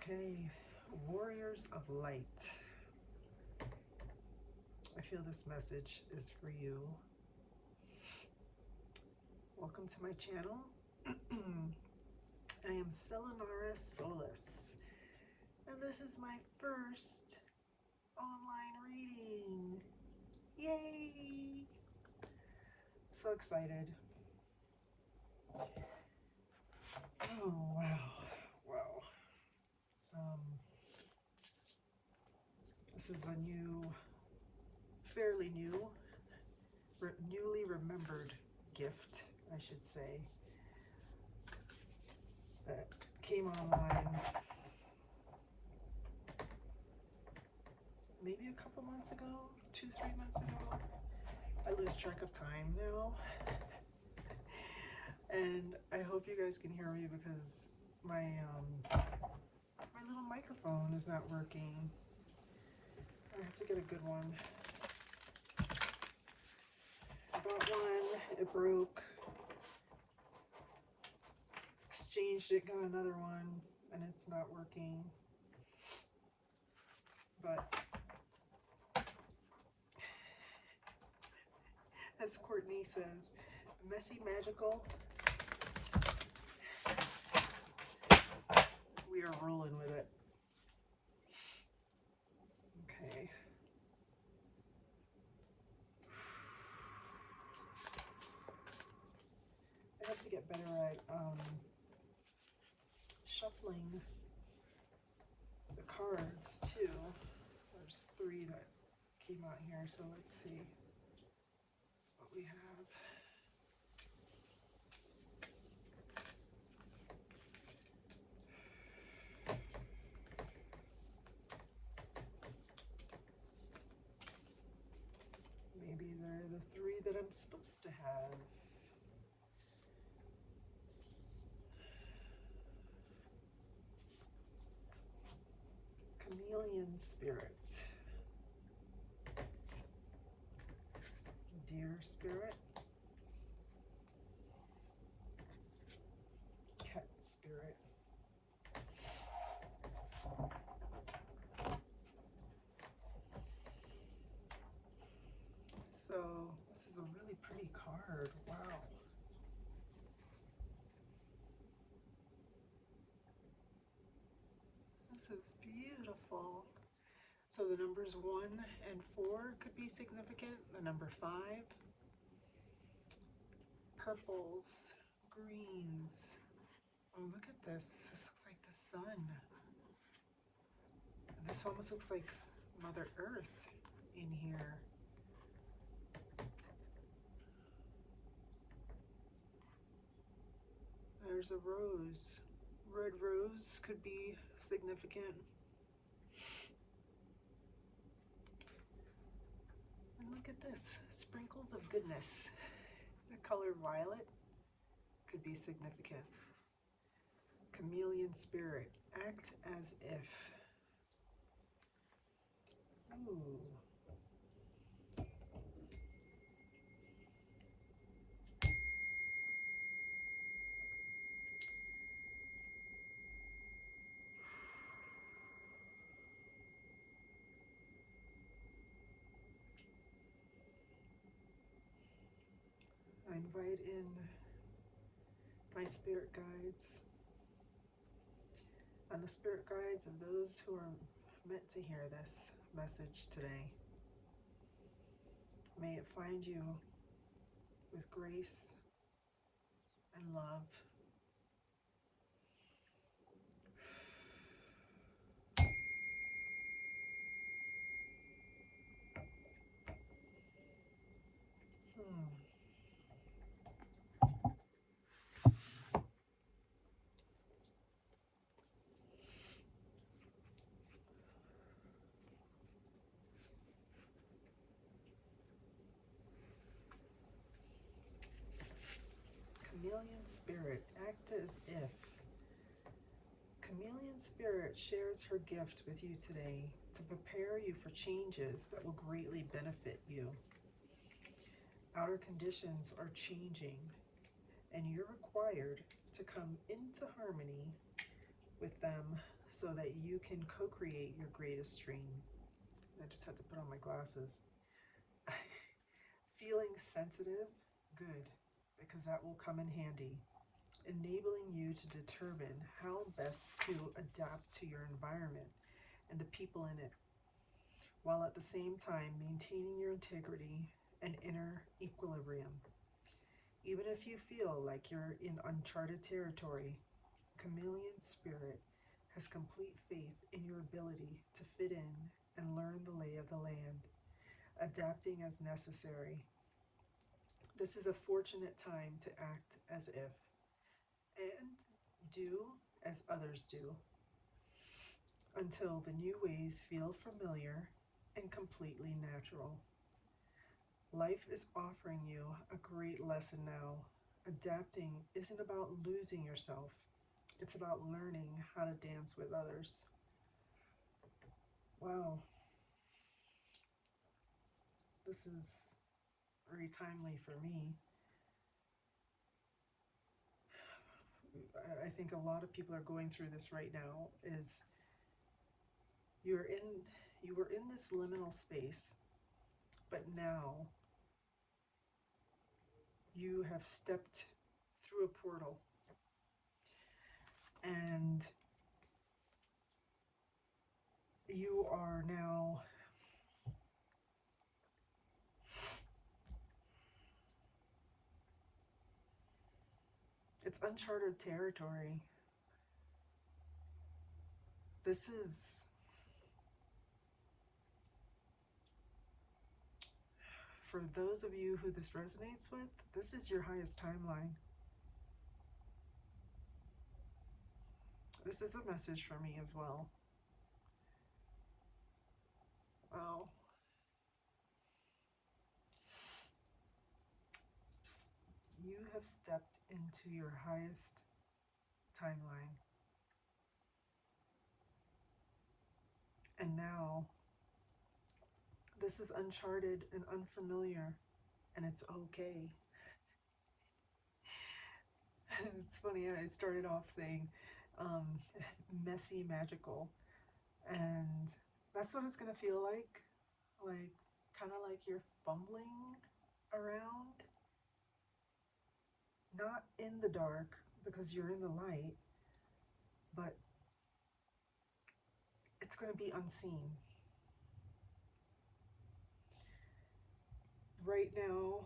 Okay, Warriors of Light. I feel this message is for you. Welcome to my channel. I am Selenara Solis, and this is my first online reading. Yay! So excited. Oh, wow. Wow. This is a fairly newly remembered gift, I should say, that came online maybe a couple months ago, 2-3 months ago. I lose track of time now. And I hope you guys can hear me because my little microphone is not working. I have to get a good one. I bought one, it broke. Exchanged it, got another one, and it's not working. But as Courtney says, messy magical. We are rolling with it. Okay. I have to get better at shuffling the cards too. There's 3 that came out here, so let's see what we have. Maybe they're the 3 that I'm supposed to have. Chameleon Spirit. Deer Spirit. Cat Spirit. So this is a really pretty card. Wow. This is beautiful. So the numbers 1 and 4 could be significant. The number 5. Purples, greens. Oh, look at this. This looks like the sun. And this almost looks like Mother Earth in here. There's a rose. Red rose could be significant. And look at this, sprinkles of goodness. The color violet could be significant. Chameleon Spirit, act as if. Ooh. I invite in my spirit guides and the spirit guides of those who are meant to hear this message today. May it find you with grace and love. Chameleon Spirit, act as if. Chameleon Spirit shares her gift with you today to prepare you for changes that will greatly benefit you. Outer conditions are changing, and you're required to come into harmony with them so that you can co-create your greatest dream. I just had to put on my glasses. Feeling sensitive? Good, because that will come in handy, enabling you to determine how best to adapt to your environment and the people in it, while at the same time maintaining your integrity and inner equilibrium. Even if you feel like you're in uncharted territory, Chameleon Spirit has complete faith in your ability to fit in and learn the lay of the land, adapting as necessary. This is a fortunate time to act as if, and do as others do, until the new ways feel familiar and completely natural. Life is offering you a great lesson now. Adapting isn't about losing yourself. It's about learning how to dance with others. Wow. This is very timely for me. I think a lot of people are going through this right now. Is you were in this liminal space, but now you have stepped through a portal, and you are now it's uncharted territory. This is for those of you who this resonates with, this is your highest timeline. This is a message for me as well. Wow. You have stepped into your highest timeline. And now, this is uncharted and unfamiliar, and it's okay. It's funny, I started off saying messy, magical, and that's what it's going to feel like kind of like you're fumbling around, not in the dark because you're in the light, but it's going to be unseen. Right now,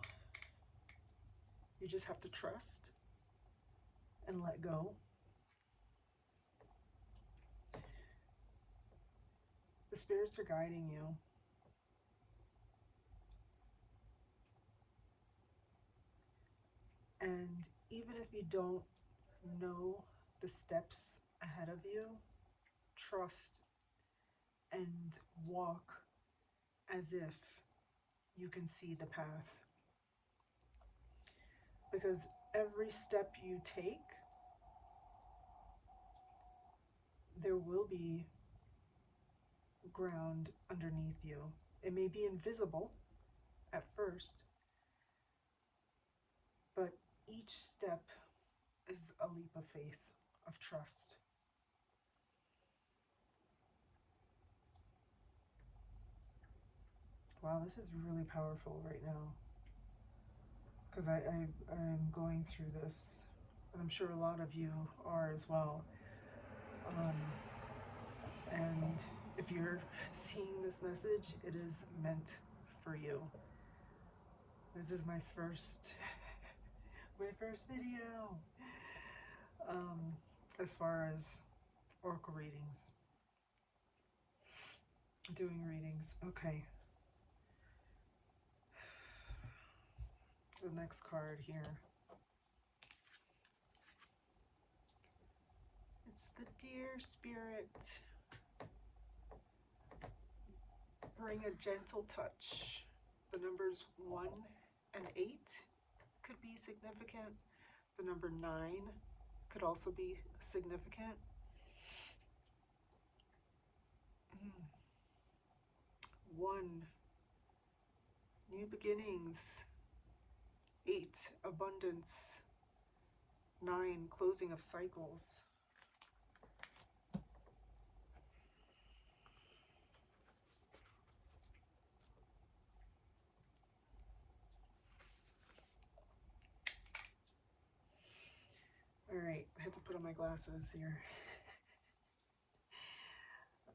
you just have to trust and let go. The spirits are guiding you. And even if you don't know the steps ahead of you, trust and walk as if you can see the path. Because every step you take, there will be ground underneath you. It may be invisible at first, but each step is a leap of faith, of trust. Wow, this is really powerful right now. Because I'm going through this, and I'm sure a lot of you are as well. And if you're seeing this message, it is meant for you. This is my first video as far as oracle readings, doing readings. Okay. The next card here. It's the Dear Spirit. Bring a gentle touch. The numbers 1 and 8 could be significant. The number 9 could also be significant. 1, new beginnings. 8, abundance. 9, closing of cycles. All right, I had to put on my glasses here.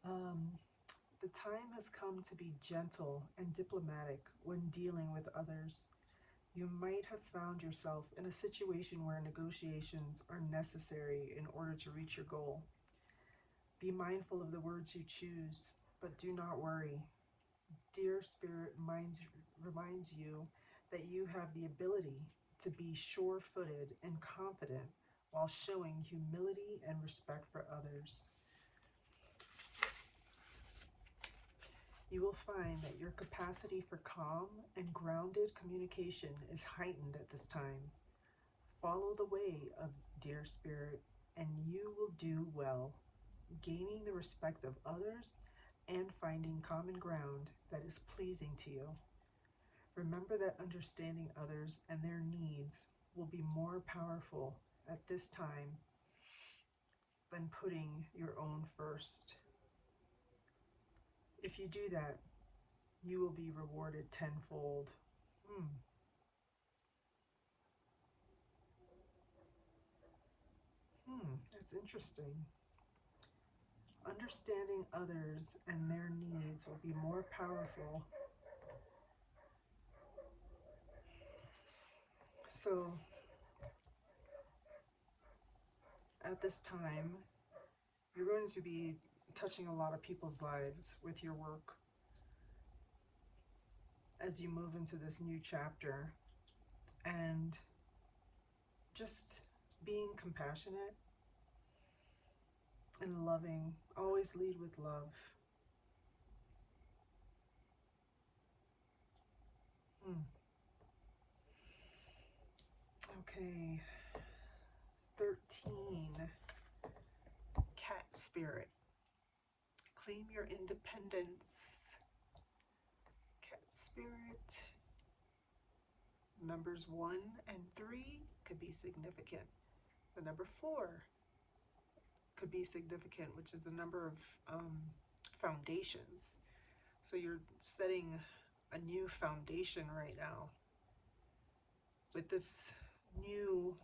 The time has come to be gentle and diplomatic when dealing with others. You might have found yourself in a situation where negotiations are necessary in order to reach your goal. Be mindful of the words you choose, but do not worry. Dear Spirit reminds you that you have the ability to be sure-footed and confident while showing humility and respect for others. You will find that your capacity for calm and grounded communication is heightened at this time. Follow the way of Dear Spirit, and you will do well, gaining the respect of others and finding common ground that is pleasing to you. Remember that understanding others and their needs will be more powerful at this time than putting your own first. If you do that, you will be rewarded tenfold. That's interesting. Understanding others and their needs will be more powerful. So, at this time, you're going to be touching a lot of people's lives with your work as you move into this new chapter, and just being compassionate and loving. Always lead with love. Okay, 13, cat spirit. Claim your independence. Cat spirit. Numbers 1 and 3 could be significant. The number 4 could be significant, which is the number of foundations. So you're setting a new foundation right now with this new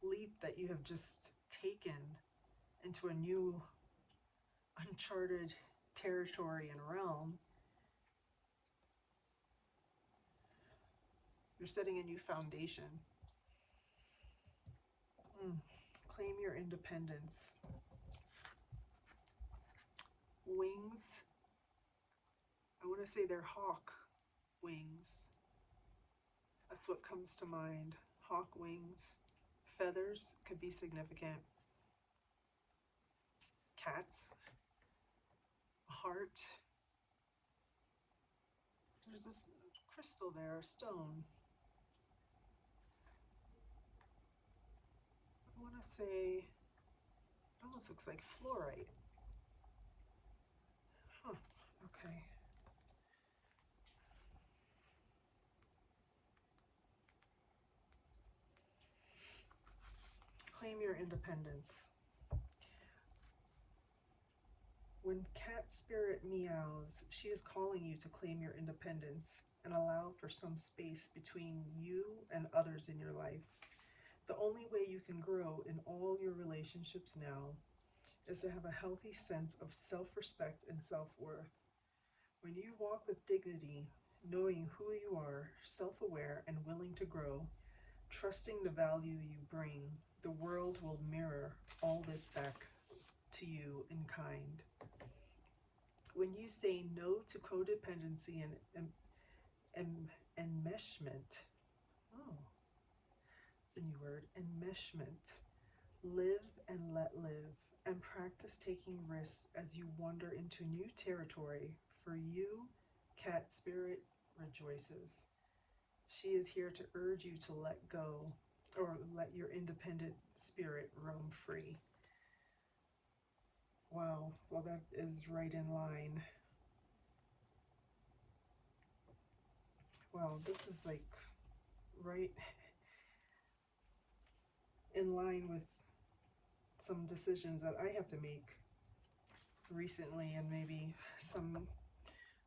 leap that you have just taken into a new uncharted territory and realm. You're setting a new foundation. Claim your independence. Wings. I want to say they're hawk wings. That's what comes to mind. Hawk wings. Feathers could be significant. Cats. A heart. There's this crystal there, a stone. I want to say, it almost looks like fluorite. Huh, okay. Claim your independence. When cat spirit meows, she is calling you to claim your independence and allow for some space between you and others in your life. The only way you can grow in all your relationships now is to have a healthy sense of self-respect and self-worth. When you walk with dignity, knowing who you are, self-aware and willing to grow, trusting the value you bring, the world will mirror all this back to you in kind. When you say no to codependency and enmeshment, it's a new word, enmeshment, live and let live, and practice taking risks as you wander into new territory. For you, cat spirit rejoices. She is here to urge you to let go, or let your independent spirit roam free. Wow, well, that is right in line. Wow, this is like right in line with some decisions that I have to make recently, and maybe some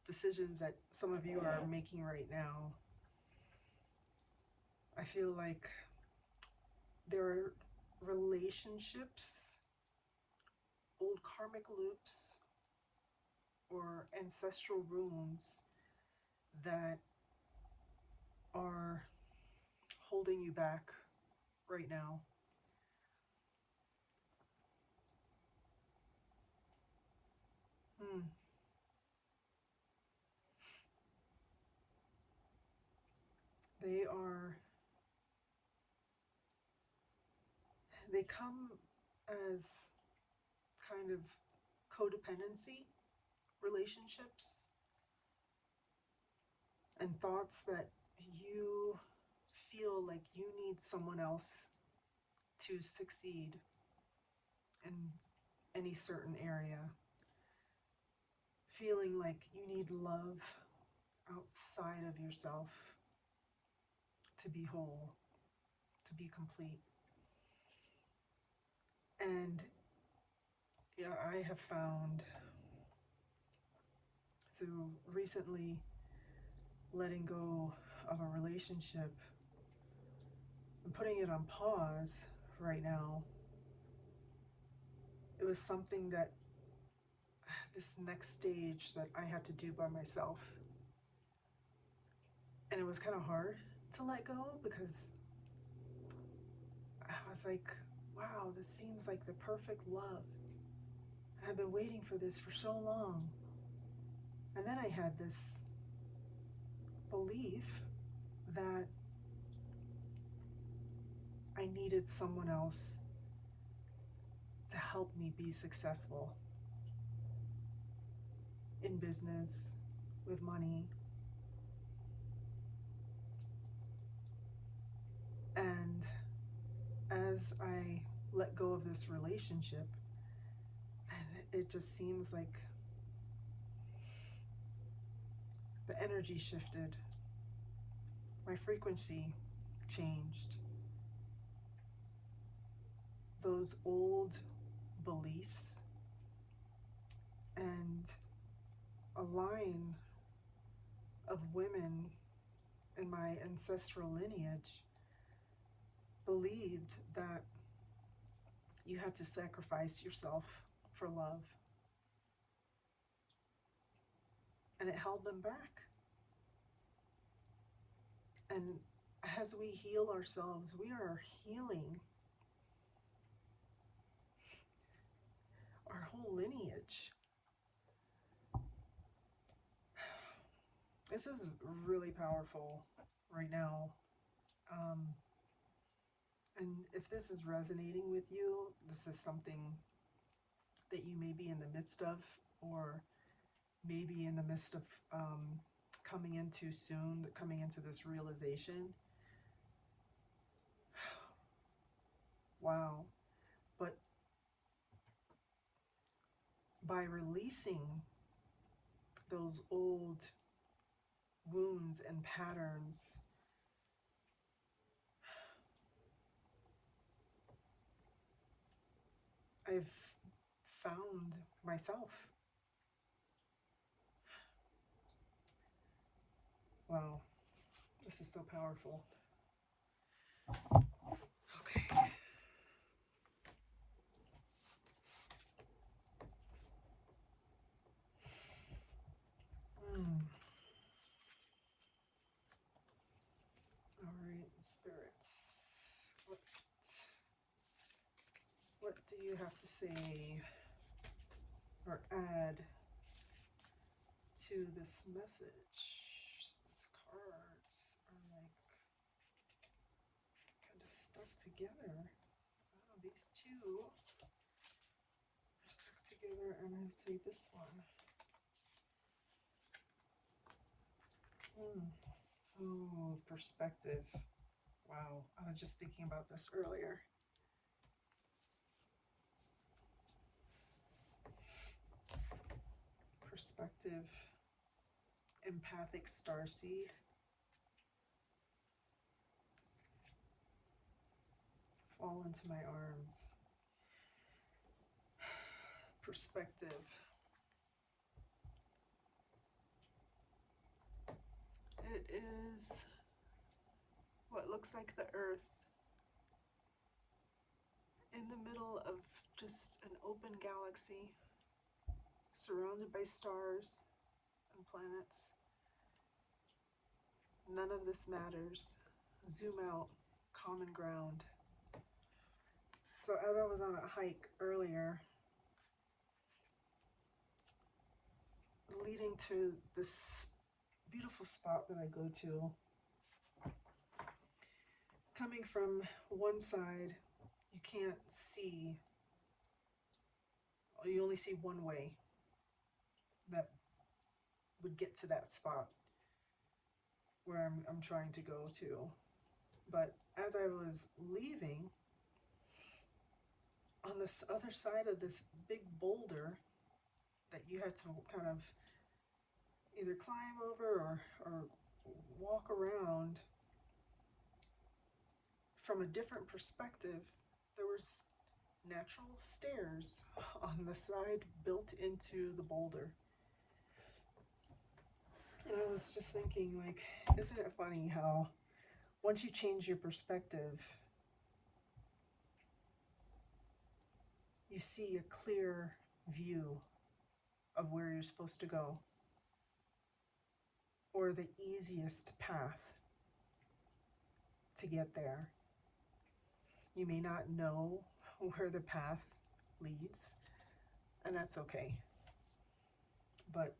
decisions that some of you are making right now. I feel like there are relationships, old karmic loops, or ancestral wounds that are holding you back right now. Hmm. They come as kind of codependency relationships and thoughts that you feel like you need someone else to succeed in any certain area. Feeling like you need love outside of yourself to be whole, to be complete. And yeah, I have found through recently letting go of a relationship and putting it on pause right now, it was something that this next stage that I had to do by myself. And it was kind of hard to let go because I was like, wow, this seems like the perfect love. I've been waiting for this for so long. And then I had this belief that I needed someone else to help me be successful in business, with money. And as I let go of this relationship, and it just seems like the energy shifted, my frequency changed. Those old beliefs and a line of women in my ancestral lineage believed that you had to sacrifice yourself for love. And it held them back. And as we heal ourselves, we are healing our whole lineage. This is really powerful right now. And if this is resonating with you, this is something that you may be in the midst of, or maybe in the midst of coming into soon, coming into this realization. Wow. But by releasing those old wounds and patterns, I've found myself. Wow, this is so powerful. Okay. All right, spirits. What do you have to say or add to this message? These cards are like kind of stuck together. Oh, these two are stuck together, and I'd say this one. Oh, perspective. Wow, I was just thinking about this earlier. Perspective, empathic starseed. Fall into my arms. Perspective. It is what looks like the Earth in the middle of just an open galaxy, surrounded by stars and planets. None of this matters. Zoom out, common ground. So as I was on a hike earlier, leading to this beautiful spot that I go to, coming from one side, you can't see, you only see one way that would get to that spot where I'm trying to go to. But as I was leaving, on this other side of this big boulder that you had to kind of either climb over or walk around from a different perspective, there was natural stairs on the side built into the boulder. And I was just thinking, like, isn't it funny how once you change your perspective, you see a clear view of where you're supposed to go, or the easiest path to get there. You may not know where the path leads, and that's okay. But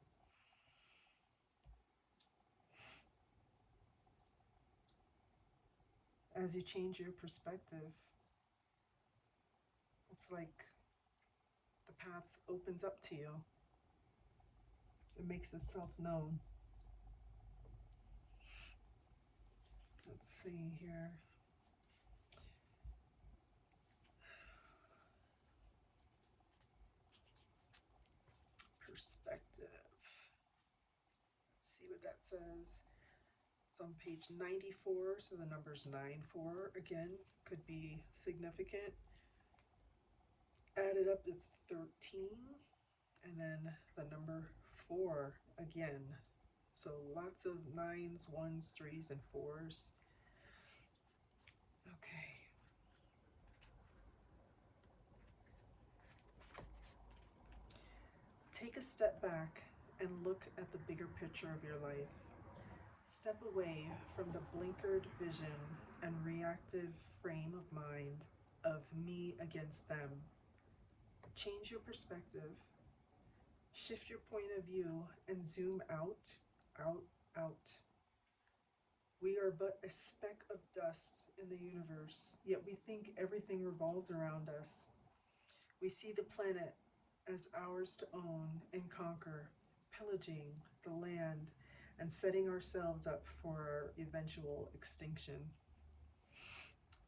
as you change your perspective, it's like the path opens up to you. It makes itself known. Let's see here. Perspective. Let's see what that says. It's on page 94, so the numbers 9-4 again could be significant. Added up is 13, and then the number 4 again. So lots of 9s, 1s, 3s, and 4s. Okay. Take a step back and look at the bigger picture of your life. Step away from the blinkered vision and reactive frame of mind of me against them. Change your perspective. Shift your point of view and zoom out, out, out. We are but a speck of dust in the universe, yet we think everything revolves around us. We see the planet as ours to own and conquer, pillaging the land and setting ourselves up for our eventual extinction.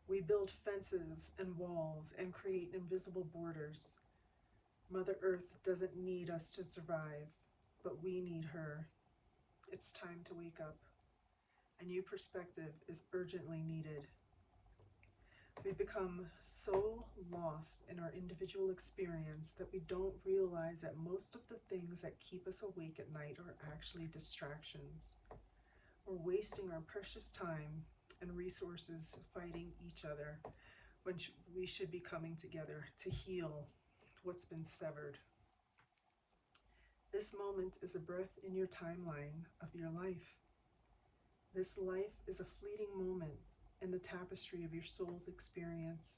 We build fences and walls and create invisible borders. Mother Earth doesn't need us to survive, but we need her. It's time to wake up. A new perspective is urgently needed. We've become so lost in our individual experience that we don't realize that most of the things that keep us awake at night are actually distractions. We're wasting our precious time and resources fighting each other when we should be coming together to heal what's been severed. This moment is a breath in your timeline of your life. This life is a fleeting moment in the tapestry of your soul's experience.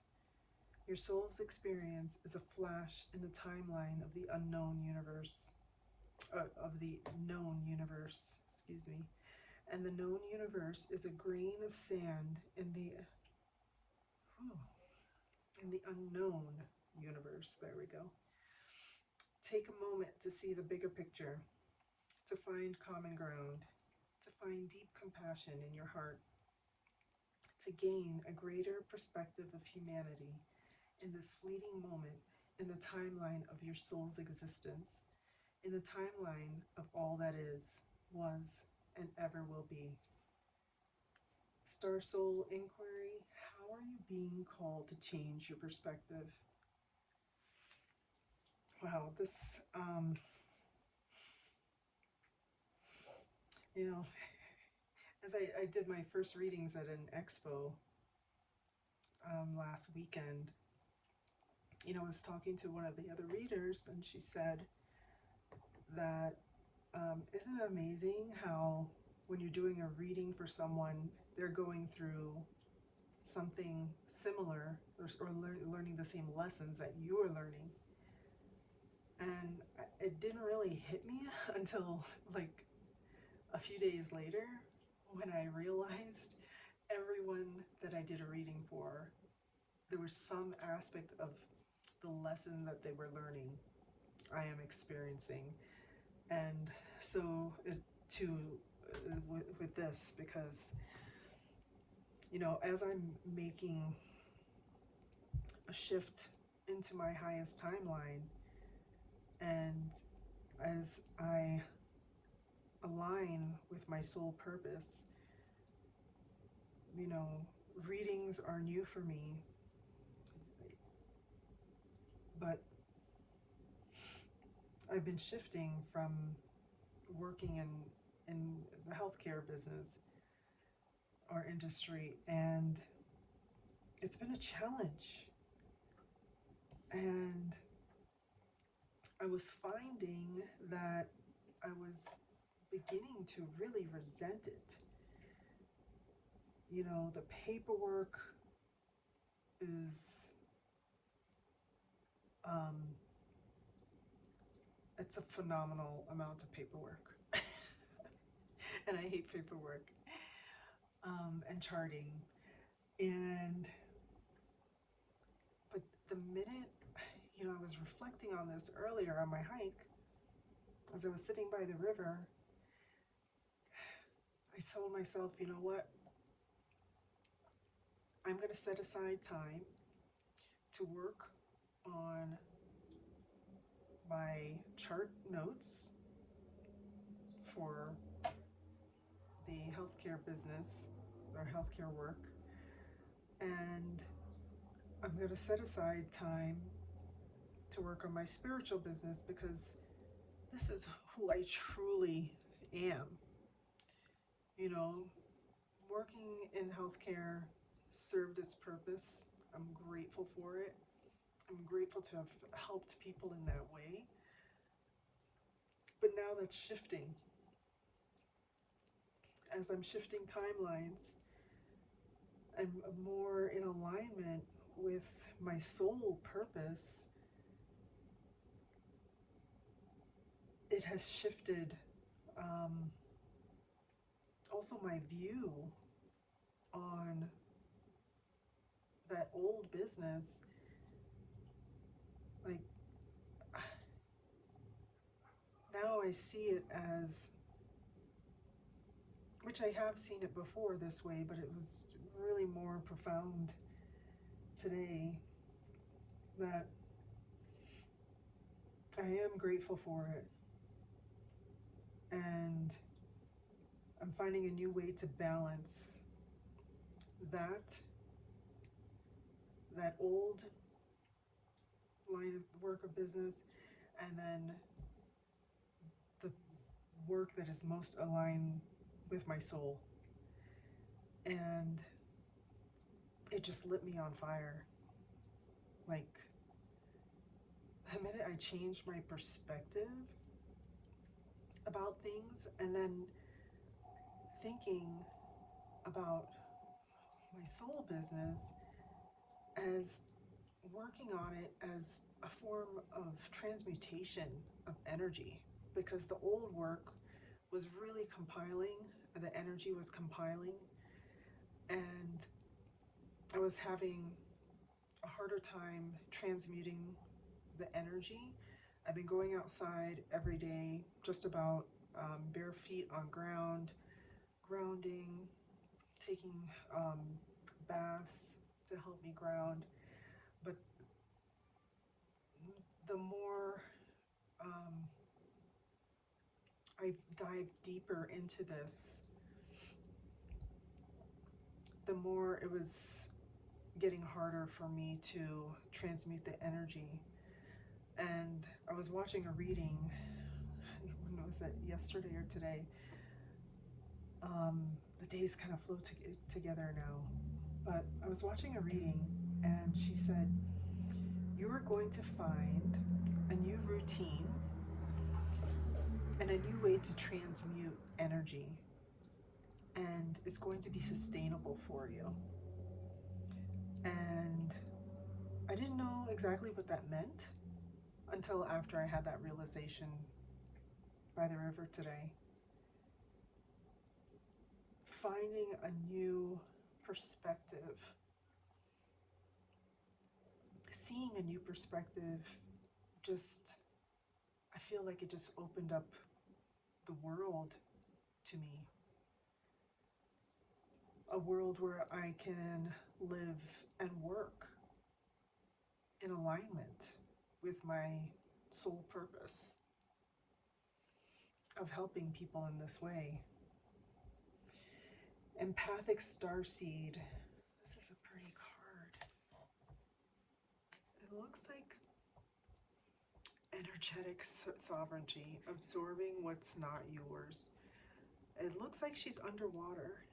Your soul's experience is a flash in the timeline of the unknown universe, of the known universe, excuse me. And the known universe is a grain of sand in the unknown universe. There we go. Take a moment to see the bigger picture, to find common ground, to find deep compassion in your heart, to gain a greater perspective of humanity in this fleeting moment in the timeline of your soul's existence, in the timeline of all that is, was, and ever will be. Star Soul Inquiry, how are you being called to change your perspective? Wow, this, as I did my first readings at an expo last weekend, you know, I was talking to one of the other readers, and she said that isn't it amazing how when you're doing a reading for someone, they're going through something similar, or learning the same lessons that you are learning. And it didn't really hit me until like a few days later, when I realized everyone that I did a reading for, there was some aspect of the lesson that they were learning I am experiencing. And so with this, because, you know, as I'm making a shift into my highest timeline, and as I align with my soul purpose, you know, readings are new for me, but I've been shifting from working in the healthcare business or industry, and it's been a challenge. And I was finding that I was beginning to really resent it. You know, the paperwork is, it's a phenomenal amount of paperwork. And I hate paperwork, and charting. But the minute, you know, I was reflecting on this earlier on my hike, as I was sitting by the river, I told myself, you know what? I'm going to set aside time to work on my chart notes for the healthcare business or healthcare work. And I'm going to set aside time to work on my spiritual business, because this is who I truly am. You know, working in healthcare served its purpose. I'm grateful for it. I'm grateful to have helped people in that way. But now that's shifting. As I'm shifting timelines, I'm more in alignment with my soul purpose. It has shifted also my view on that old business. Like, now I see it as, which I have seen it before this way, but it was really more profound today, that I am grateful for it. And I'm finding a new way to balance that old line of work or business, and then the work that is most aligned with my soul. And it just lit me on fire. Like, the minute I changed my perspective about things, and then thinking about my soul business as working on it as a form of transmutation of energy, because the old work was really compiling, the energy was compiling, and I was having a harder time transmuting the energy. I've been going outside every day, just about bare feet on ground, grounding, taking baths to help me ground. But the more I dive deeper into this, the more it was getting harder for me to transmute the energy. And I was watching a reading, when was it, yesterday or today, The days kind of flow together now. But I was watching a reading, and she said, you are going to find a new routine and a new way to transmute energy, and it's going to be sustainable for you. And I didn't know exactly what that meant until after I had that realization by the river today. Finding a new perspective, seeing a new perspective, I feel like it just opened up the world to me. A world where I can live and work in alignment with my soul purpose of helping people in this way. Empathic Starseed. This is a pretty card. It looks like energetic sovereignty, absorbing what's not yours. It looks like she's underwater,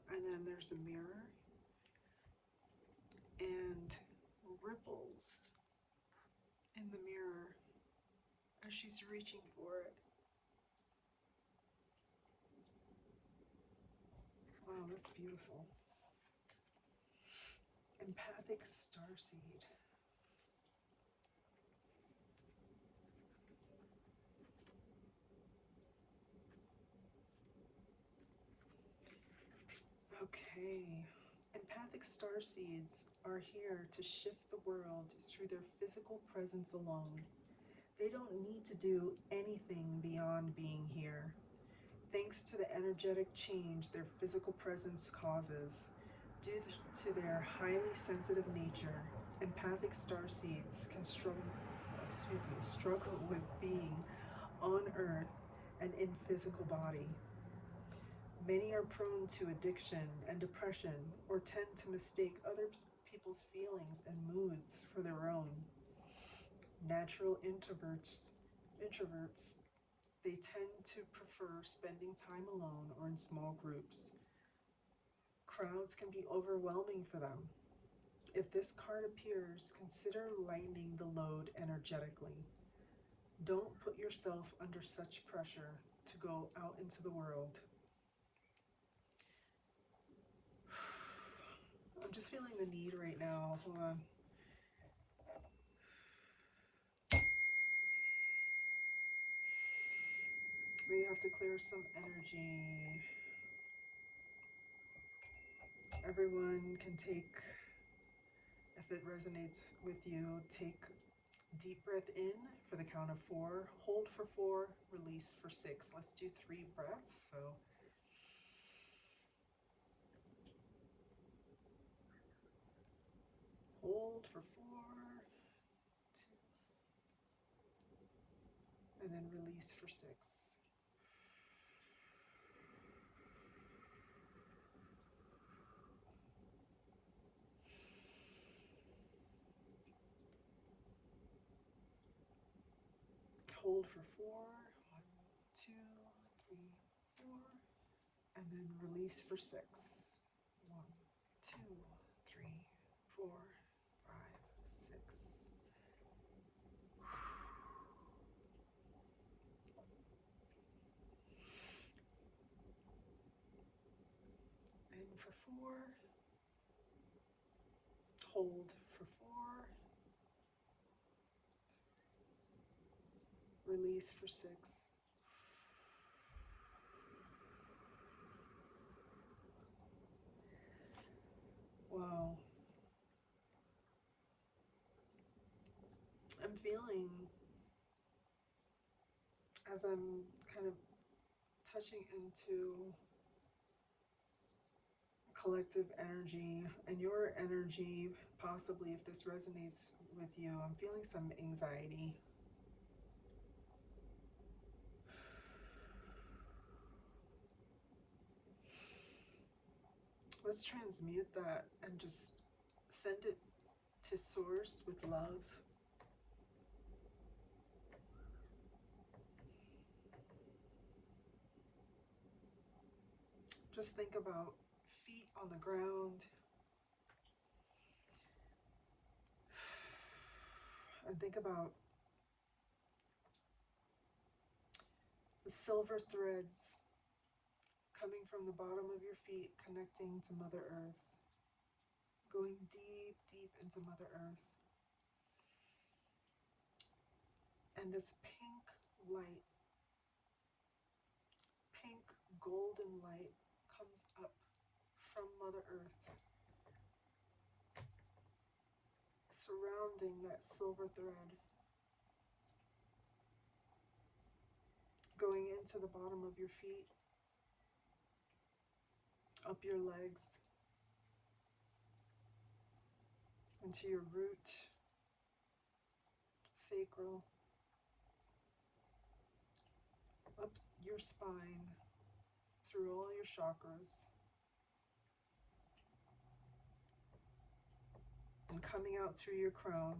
and then there's a mirror and ripples in the mirror as she's reaching for it. Wow, that's beautiful. Empathic Starseed. Okay. Empathic starseeds are here to shift the world through their physical presence alone. They don't need to do anything beyond being here. Thanks to the energetic change their physical presence causes, due to their highly sensitive nature, empathic starseeds can struggle with being on Earth and in physical body. Many are prone to addiction and depression, or tend to mistake other people's feelings and moods for their own. Natural introverts, they tend to prefer spending time alone or in small groups. Crowds can be overwhelming for them. If this card appears, consider lightening the load energetically. Don't put yourself under such pressure to go out into the world. I'm just feeling the need right now. Hold on. We have to clear some energy. Everyone can take, if it resonates with you, take deep breath in for the count of 4, hold for 4, release for 6. Let's do 3 breaths. So hold for 4, 2, and then release for 6. Hold for 4, 1, 2, 3, 4, and then release for 6. 1, 2, 3, 4, 5, 6. In for 4, hold for 4, release for 6. Wow. I'm feeling, as I'm kind of touching into collective energy and your energy, possibly if this resonates with you, I'm feeling some anxiety. Let's transmute that and just send it to Source with love. Just think about feet on the ground. And think about the silver threads coming from the bottom of your feet, connecting to Mother Earth, going deep, deep into Mother Earth. And this pink light, pink golden light comes up from Mother Earth, surrounding that silver thread, going into the bottom of your feet, up your legs, into your root, sacral, up your spine, through all your chakras, and coming out through your crown,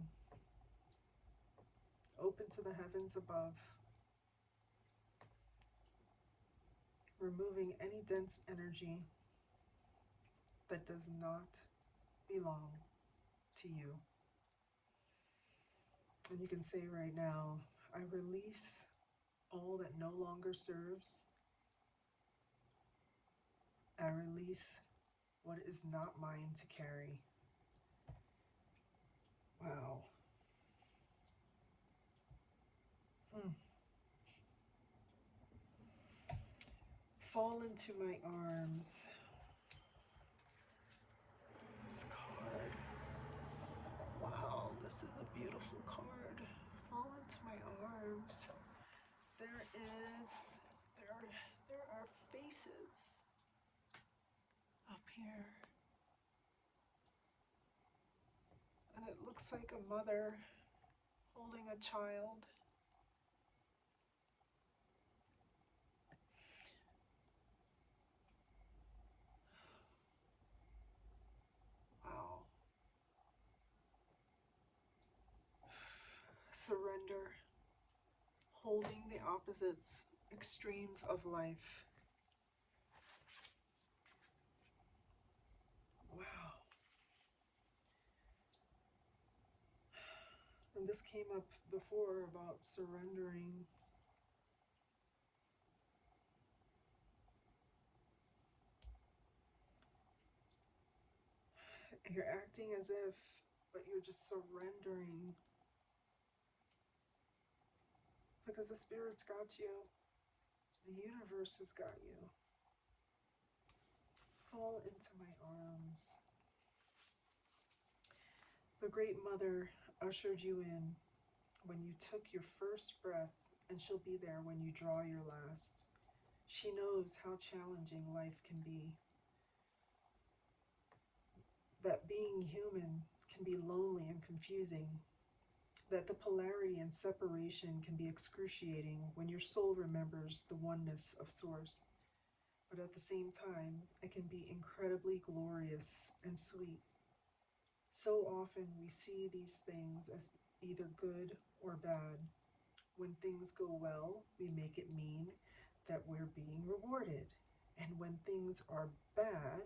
open to the heavens above, removing any dense energy that does not belong to you. And you can say right now, I release all that no longer serves. I release what is not mine to carry. Wow. Fall into my arms. This card. Wow, this is a beautiful card. Fall into my arms. There are faces up here. And it looks like a mother holding a child. Wow. Surrender. Holding the opposites, extremes of life. Wow. And this came up before about surrendering. You're acting as if, but you're just surrendering. Because the Spirit's got you. The universe has got you. Fall into my arms. The Great Mother ushered you in when you took your first breath, and she'll be there when you draw your last. She knows how challenging life can be. That being human can be lonely and confusing. That the polarity and separation can be excruciating when your soul remembers the oneness of Source. But at the same time, it can be incredibly glorious and sweet. So often we see these things as either good or bad. When things go well, we make it mean that we're being rewarded. And when things are bad,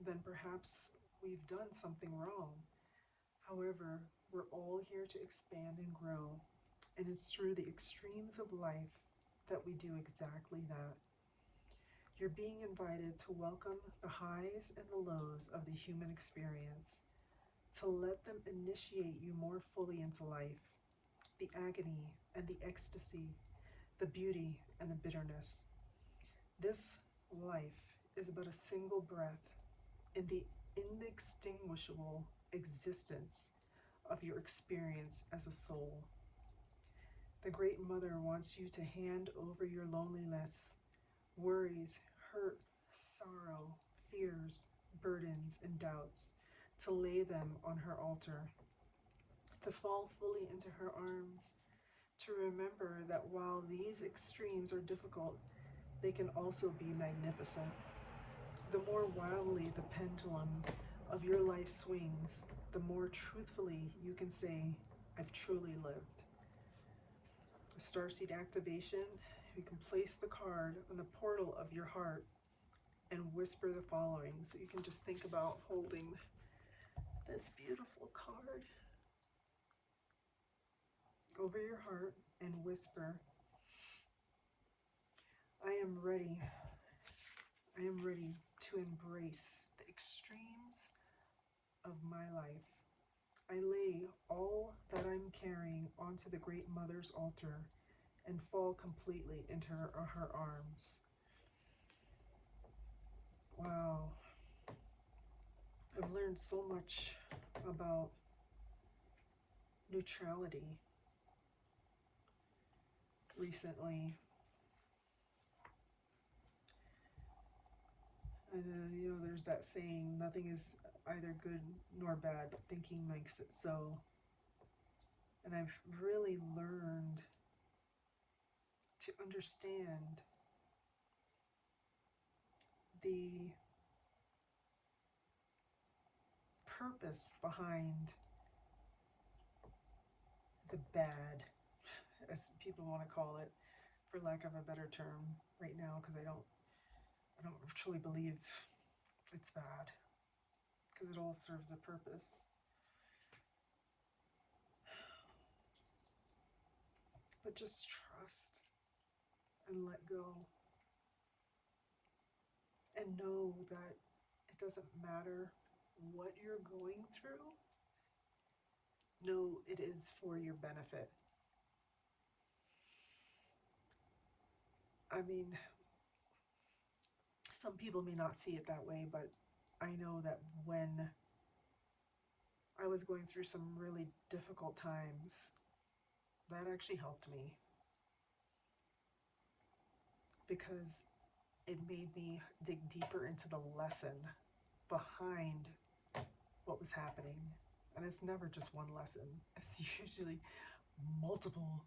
then perhaps we've done something wrong. However, we're all here to expand and grow, and it's through the extremes of life that we do exactly that. You're being invited to welcome the highs and the lows of the human experience, to let them initiate you more fully into life, the agony and the ecstasy, the beauty and the bitterness. This life is but a single breath in the inextinguishable existence of your experience as a soul. The Great Mother wants you to hand over your loneliness, worries, hurt, sorrow, fears, burdens, and doubts, to lay them on her altar, to fall fully into her arms, to remember that while these extremes are difficult, they can also be magnificent. The more wildly the pendulum of your life swings, the more truthfully you can say, I've truly lived. The starseed activation You can place the card on the portal of your heart and whisper the following. So you can just think about holding this beautiful card over your heart and whisper, I am ready. I am ready to embrace the extremes of my life. I lay all that I'm carrying onto the Great Mother's altar and fall completely into her arms. Wow. I've learned so much about neutrality recently. And there's that saying, nothing is either good nor bad, but thinking makes it so. And I've really learned to understand the purpose behind the bad, as people want to call it, for lack of a better term right now, because I don't truly believe it's bad, because it all serves a purpose. But just trust and let go, and know that it doesn't matter what you're going through. No, it is for your benefit. I mean, some people may not see it that way, but I know that when I was going through some really difficult times, that actually helped me, because it made me dig deeper into the lesson behind what was happening. And it's never just one lesson, it's usually multiple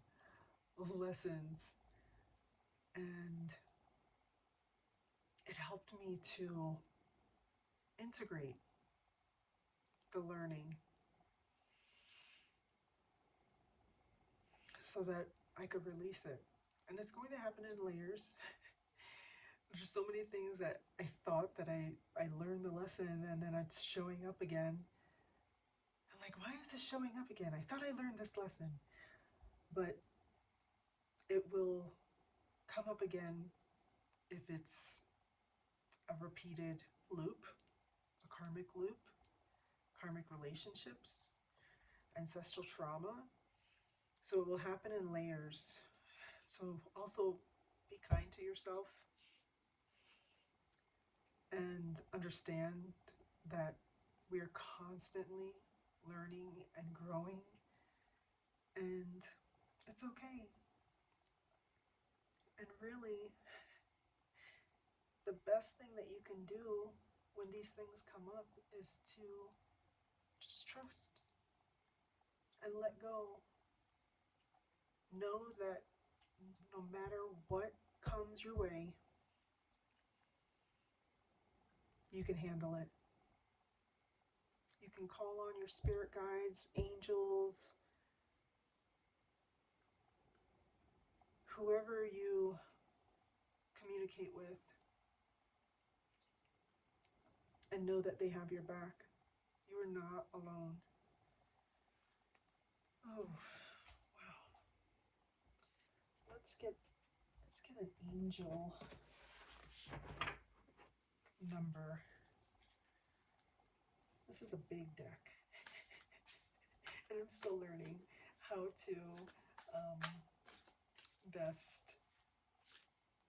lessons. And it helped me to integrate the learning so that I could release it. And it's going to happen in layers. There's so many things that I thought that I learned the lesson, and then it's showing up again. I'm like, why is this showing up again? I thought I learned this lesson. But it will come up again if it's a repeated loop, a karmic loop, karmic relationships, ancestral trauma. So it will happen in layers. So also be kind to yourself and understand that we are constantly learning and growing, and it's okay. And really, the best thing that you can do when these things come up is to just trust and let go. Know that no matter what comes your way, you can handle it. You can call on your spirit guides, angels, whoever you communicate with, and know that they have your back. You are not alone. Oh, wow. Let's get an angel number. This is a big deck. And I'm still learning how to best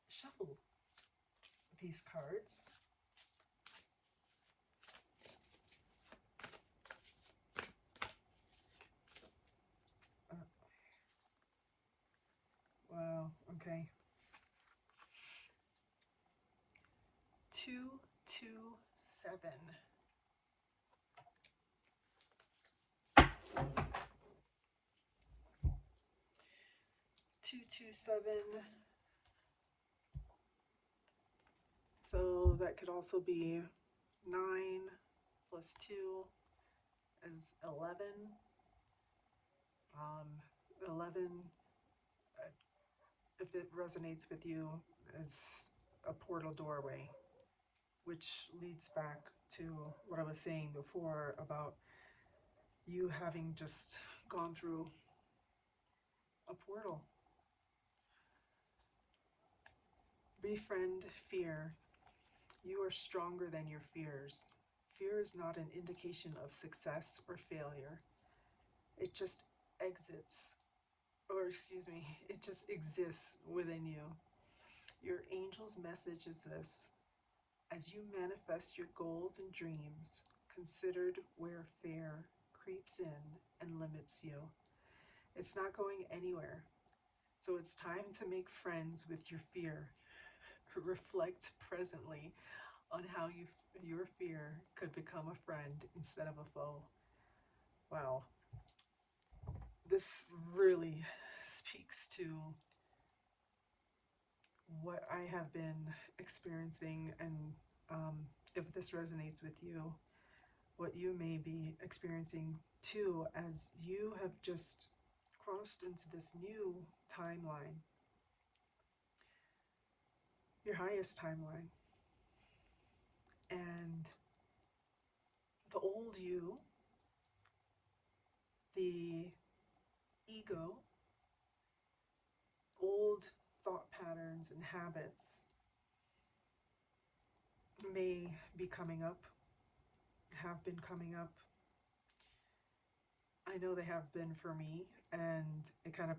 shuffle these cards. Wow, okay. 227. 227. So that could also be 9 plus 2 is 11. 11 if it resonates with you, as a portal doorway, which leads back to what I was saying before about you having just gone through a portal. Befriend fear. You are stronger than your fears. Fear is not an indication of success or failure. It just exits, or excuse me, it just exists within you. Your angel's message is this: as you manifest your goals and dreams, considered where fear creeps in and limits you. It's not going anywhere. So it's time to make friends with your fear. Reflect presently on how your fear could become a friend instead of a foe. Wow. This really speaks to what I have been experiencing, and if this resonates with you, what you may be experiencing too, as you have just crossed into this new timeline, your highest timeline. And the old you, the ego, old thought patterns and habits may be coming up, have been coming up. I know they have been for me, and it kind of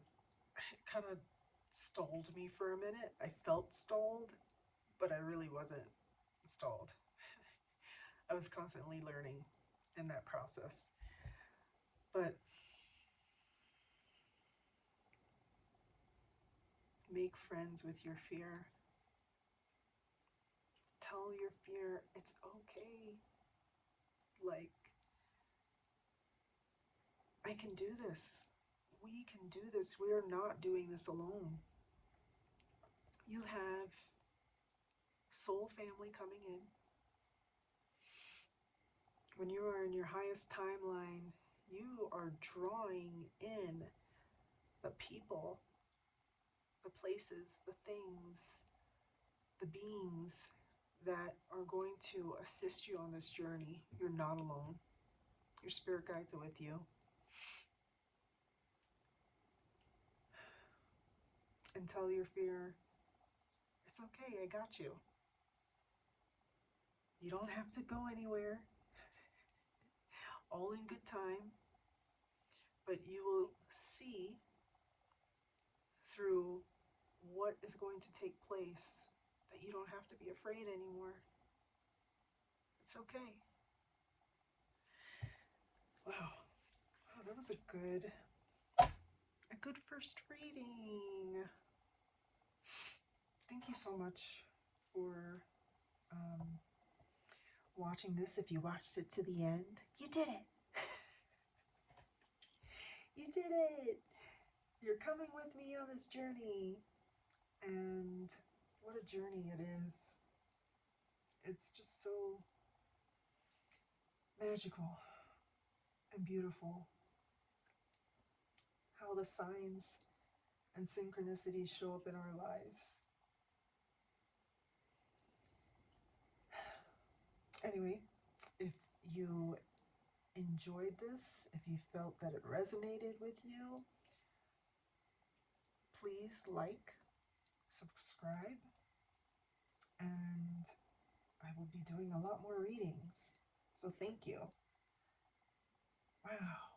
stalled me for a minute. I felt stalled, but I really wasn't stalled. I was constantly learning in that process. But make friends with your fear. Tell your fear it's okay. Like, I can do this. We can do this. We are not doing this alone. You have soul family coming in. When you are in your highest timeline, you are drawing in the people, the places, the things, the beings that are going to assist you on this journey. You're not alone. Your spirit guides are with you. And tell your fear, it's okay, I got you. You don't have to go anywhere. All in good time. But you will see through what is going to take place that you don't have to be afraid anymore. It's okay. Wow. Wow, that was a good first reading. Thank you so much for watching this. If you watched it to the end, you did it. You did it. You're coming with me on this journey. And what a journey it is. It's just so magical and beautiful. How the signs and synchronicities show up in our lives. Anyway, if you enjoyed this, if you felt that it resonated with you, please like, subscribe, and I will be doing a lot more readings. So thank you. Wow.